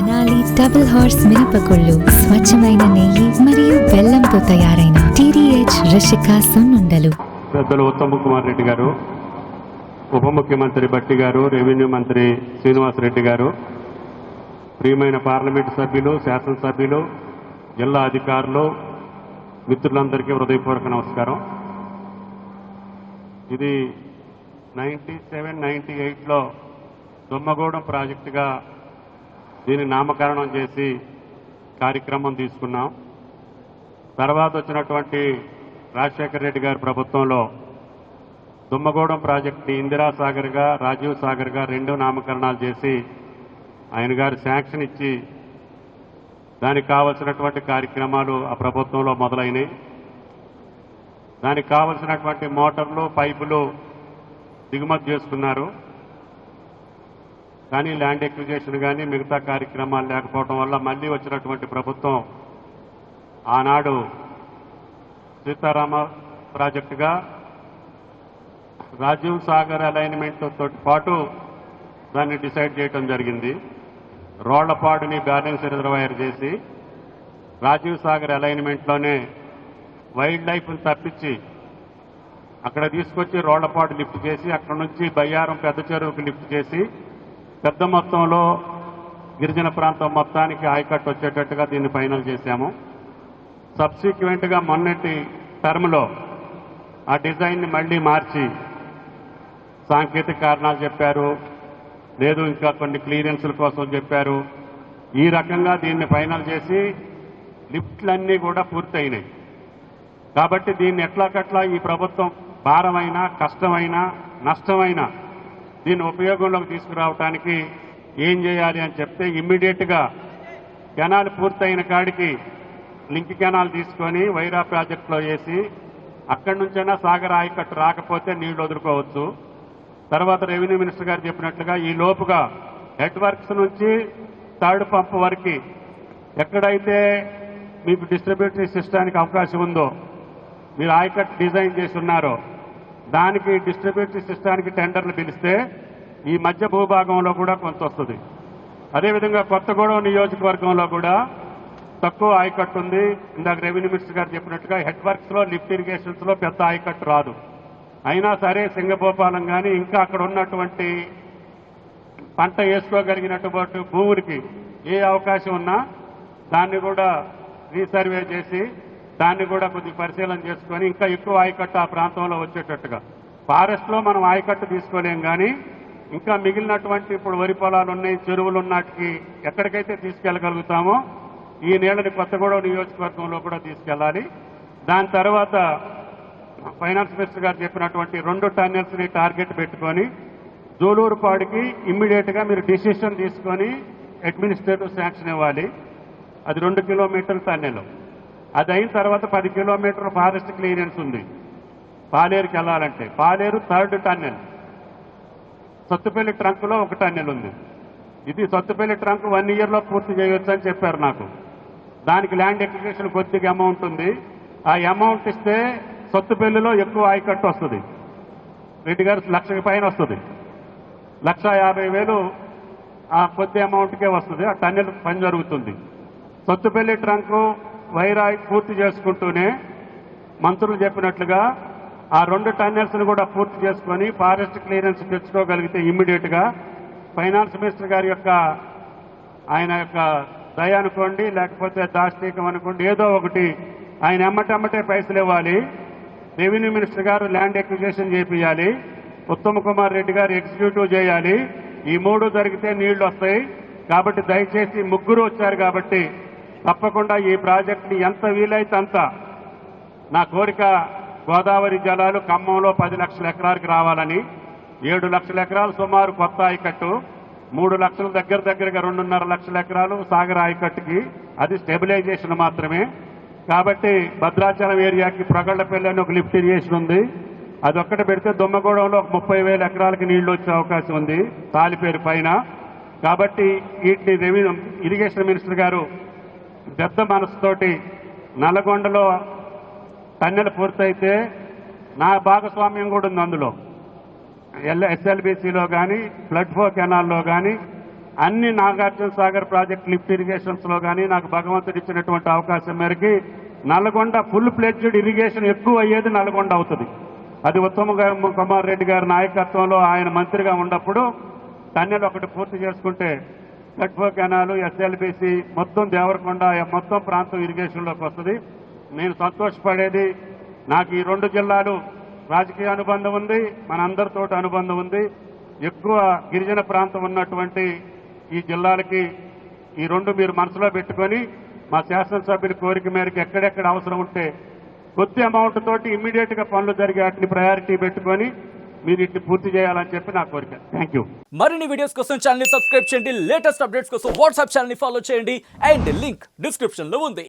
Tenali double horse మినపగుళ్ళు స్వచ్ఛమైన నెయ్యి మరియు బెల్లంతో తయారైన TDH రిషిక సున్నుండలు. పెద్దలు ఉత్తమ్ కుమార్ రెడ్డి గారు, ఉప ముఖ్యమంత్రి బట్టి గారు, రెవెన్యూ మంత్రి శ్రీనివాసరెడ్డి గారు, ప్రియమైన పార్లమెంటు సభ్యులు, శాసనసభ్యులు, జిల్లా అధికారులు, మిత్రులందరికీ హృదయపూర్వక నమస్కారం. ఇది 97-98లో దుమ్మగూడెం ప్రాజెక్టుగా దీన్ని నామకరణం చేసి కార్యక్రమం తీసుకున్నాం. తర్వాత వచ్చినటువంటి రాజశేఖర రెడ్డి గారి ప్రభుత్వంలో దుమ్మగూడెం ప్రాజెక్టుని ఇందిరాసాగర్గా, రాజీవ్ సాగర్గా రెండు నామకరణాలు చేసి ఆయన గారు శాంక్షన్ ఇచ్చి దానికి కావలసినటువంటి కార్యక్రమాలు ఆ ప్రభుత్వంలో మొదలైనవి. దానికి కావలసినటువంటి మోటార్లు, పైపులు దిగుమతి చేసుకున్నారు. కానీ ల్యాండ్ ఎక్విజిషన్ కానీ మిగతా కార్యక్రమాలు లేకపోవడం వల్ల మళ్ళీ వచ్చినటువంటి ప్రభుత్వం ఆనాడు సీతారామ ప్రాజెక్టుగా రాజీవ్ సాగర్ అలైన్మెంట్ తోటి పాటు దాన్ని డిసైడ్ చేయడం జరిగింది. రోళ్లపాడుని బ్యాలెన్స్ రిజర్వాయర్ చేసి రాజీవ్ సాగర్ అలైన్మెంట్లోనే వైల్డ్ లైఫ్ని తప్పించి అక్కడ తీసుకొచ్చి రోళ్లపాడు లిఫ్ట్ చేసి అక్కడ నుంచి బయ్యారం పెద్ద చెరువుకి లిఫ్ట్ చేసి పెద్ద మొత్తంలో గిరిజన ప్రాంతం మొత్తానికి ఆయకట్టు వచ్చేటట్టుగా దీన్ని ఫైనల్ చేశాము. సబ్సిక్వెంట్గా మొన్నటి టర్మ్లో ఆ డిజైన్ని మళ్ళీ మార్చి సాంకేతిక కారణాలు చెప్పారు, లేదు ఇంకా కొన్ని క్లియరెన్సుల కోసం చెప్పారు. ఈ రకంగా దీన్ని ఫైనల్ చేసి లిఫ్ట్లన్నీ కూడా పూర్తయినాయి. కాబట్టి దీన్ని ఎట్లాకట్లా ఈ ప్రభుత్వం భారమైనా, కష్టమైనా, నష్టమైనా దీన్ని ఉపయోగంలోకి తీసుకురావడానికి ఏం చేయాలి అని చెప్తే ఇమ్మీడియట్గా కెనాల్ పూర్తయిన కాడికి లింక్ కెనాల్ తీసుకొని వైరా ప్రాజెక్టులో వేసి అక్కడి నుంచైనా సాగర్ ఆయకట్టు రాకపోతే నీళ్లు వదులుకోవచ్చు. తర్వాత రెవెన్యూ మినిస్టర్ గారు చెప్పినట్లుగా ఈ లోపుగా హెడ్ వర్క్స్ నుంచి థర్డ్ పంప్ వరకు ఎక్కడైతే మీకు డిస్ట్రిబ్యూటరీ సిస్టానికి అవకాశం ఉందో, మీరు ఆయకట్టు డిజైన్ చేసి ఉన్నారో దానికి డిస్ట్రిబ్యూటరీ సిస్టానికి టెండర్లు పిలిస్తే ఈ మధ్య భూభాగంలో కూడా కొంత వస్తుంది. అదేవిధంగా కొత్తగూడెం నియోజకవర్గంలో కూడా తక్కువ ఆయకట్టు ఉంది. ఇందాక రెవెన్యూ మినిస్టర్ గారు చెప్పినట్టుగా హెడ్ వర్క్స్లో, లిఫ్ట్ ఇరిగేషన్స్లో పెద్ద ఆయకట్టు రాదు. అయినా సరే సింగభూపాలం కానీ ఇంకా అక్కడ ఉన్నటువంటి పంట వేసుకోగలిగినటువంటి భూములకి ఏ అవకాశం ఉన్నా దాన్ని కూడా రీసర్వే చేసి దాన్ని కూడా కొద్దిగా పరిశీలన చేసుకొని ఇంకా ఎక్కువ ఆయకట్టు ఆ ప్రాంతంలో వచ్చేటట్టుగా. ఫారెస్ట్లో మనం ఆయకట్టు తీసుకోలేం, కానీ ఇంకా మిగిలినటువంటి ఇప్పుడు వరి పొలాలు ఉన్నాయి, చెరువులు ఉన్నటికి ఎక్కడికైతే తీసుకెళ్ళగలుగుతామో ఈ నీళ్ళని కొత్తగూడెం నియోజకవర్గంలో కూడా తీసుకెళ్ళాలి. దాని తర్వాత ఫైనాన్స్ మినిస్టర్ గారు చెప్పినటువంటి 2 టన్నెల్స్ని టార్గెట్ పెట్టుకొని జోలూరుపాడుకి ఇమ్మీడియట్గా మీరు డిసిషన్ తీసుకొని అడ్మినిస్ట్రేటివ్ శాంక్షన్ ఇవ్వాలి. అది 2 కిలోమీటర్ల టన్నెల్. అది అయిన తర్వాత 10 కిలోమీటర్ల ఫారెస్ట్ క్లియరెన్స్ ఉంది పాలేరుకి వెళ్ళాలంటే. పాలేరు 3rd టన్నెల్. సత్తుపల్లి ట్రంక్లో 1 టన్నెల్ ఉంది. ఇది సత్తుపల్లి ట్రంక్ 1 ఇయర్లో పూర్తి చేయొచ్చు అని చెప్పారు నాకు. దానికి ల్యాండ్ ఎక్విజిషన్ కొద్దిగా అమౌంట్ ఉంది. ఆ అమౌంట్ ఇస్తే సత్తుపల్లిలో ఎక్కువ ఆయకట్టు వస్తుంది. రెడ్డి గారు 1,00,000 పైన వస్తుంది. 1,50,000 ఆ కొద్ది అమౌంట్కే వస్తుంది. ఆ టన్నెల్ పని జరుగుతుంది. సత్తుపల్లి ట్రంకు వైరా పూర్తి చేసుకుంటూనే మంత్రులు చెప్పినట్లుగా ఆ 2 టన్నెల్స్ను కూడా పూర్తి చేసుకొని ఫారెస్ట్ క్లియరెన్స్ తెచ్చుకోగలిగితే ఇమ్మీడియట్గా ఫైనాన్స్ మినిస్టర్ గారి యొక్క ఆయన యొక్క దయ అనుకోండి, లేకపోతే దాష్టీకం అనుకోండి, ఏదో ఒకటి ఆయన ఎమ్మటెమ్మటే పైసలు ఇవ్వాలి. రెవెన్యూ మినిస్టర్ గారు ల్యాండ్ ఎక్విజిషన్ చేపియాలి. ఉత్తమ్ కుమార్ రెడ్డి గారు ఎగ్జిక్యూటివ్ చేయాలి. ఈ 3 జరిగితే నీళ్లు వస్తాయి. కాబట్టి దయచేసి ముగ్గురు వచ్చారు కాబట్టి తప్పకుండా ఈ ప్రాజెక్టుని ఎంత వీలైతే అంత, నా కోరిక గోదావరి జలాలు ఖమ్మంలో 10 లక్షల ఎకరాలకు రావాలని. 7 లక్షల ఎకరాలు సుమారు కొత్త ఆయకట్టు, 3 లక్షల దగ్గరగా 2.5 లక్షల ఎకరాలు సాగర్ ఆయకట్టుకి. అది స్టెబిలైజేషన్ మాత్రమే. కాబట్టి భద్రాచలం ఏరియాకి ప్రగళ్లపల్లి అని ఒక లిఫ్ట్ ఇరిగేషన్ ఉంది. అది ఒక్కటి పెడితే దుమ్మగూడెంలో 30,000 ఎకరాలకి నీళ్లు వచ్చే అవకాశం ఉంది తాలిపేరు పైన. కాబట్టి వీటిని రెవెన్యూ ఇరిగేషన్ మినిస్టర్ గారు పెద్ద మనసుతోటి నల్లగొండలో టన్నెల్ పూర్తయితే నా భాగస్వామ్యం కూడా ఉంది అందులో. SLBCలో కానీ, ఫ్లడ్ ఫ్లో కెనాల్లో కానీ అన్ని నాగార్జున సాగర్ ప్రాజెక్ట్ లిఫ్ట్ ఇరిగేషన్స్లో కానీ నాకు భగవంతుడు ఇచ్చినటువంటి అవకాశం మేరకి నల్గొండ ఫుల్ ఫ్లెడ్జ్డ్ ఇరిగేషన్ ఎక్కువ అయ్యేది నల్గొండ అవుతుంది. అది ఉత్తమ కుమార్ రెడ్డి గారి నాయకత్వంలో ఆయన మంత్రిగా ఉన్నప్పుడు టన్నెల్ ఒకటి పూర్తి చేసుకుంటే కట్ఫో కెనాలు, ఎస్ఎల్బిసి మొత్తం దేవరకొండ మొత్తం ప్రాంతం ఇరిగేషన్లోకి వస్తుంది. నేను సంతోషపడేది నాకు ఈ 2 జిల్లాలు రాజకీయ అనుబంధం ఉంది, మనందరితో అనుబంధం ఉంది. ఎక్కువ గిరిజన ప్రాంతం ఉన్నటువంటి ఈ జిల్లాలకి ఈ 2 మీరు మనసులో పెట్టుకొని మా శాసనసభ్యుల కోరిక మేరకు ఎక్కడెక్కడ అవసరం ఉంటే కొద్ది అమౌంట్ తోటి ఇమ్మీడియట్ గా పనులు జరిగే వాటిని ప్రయారిటీ పెట్టుకొని మీరు ఇట్ని పూర్తి చేయాలని చెప్పి నా కోరిక. Thank you. మరిన్ని వీడియోస్ కోసం ఛానల్ ని సబ్స్క్రైబ్ చేయండి, లేటెస్ట్ అప్డేట్స్ కోసం వాట్సాప్ ఛానల్ ని ఫాలో చేయండి అండ్ లింక్ డిస్క్రిప్షన్ లో ఉంది.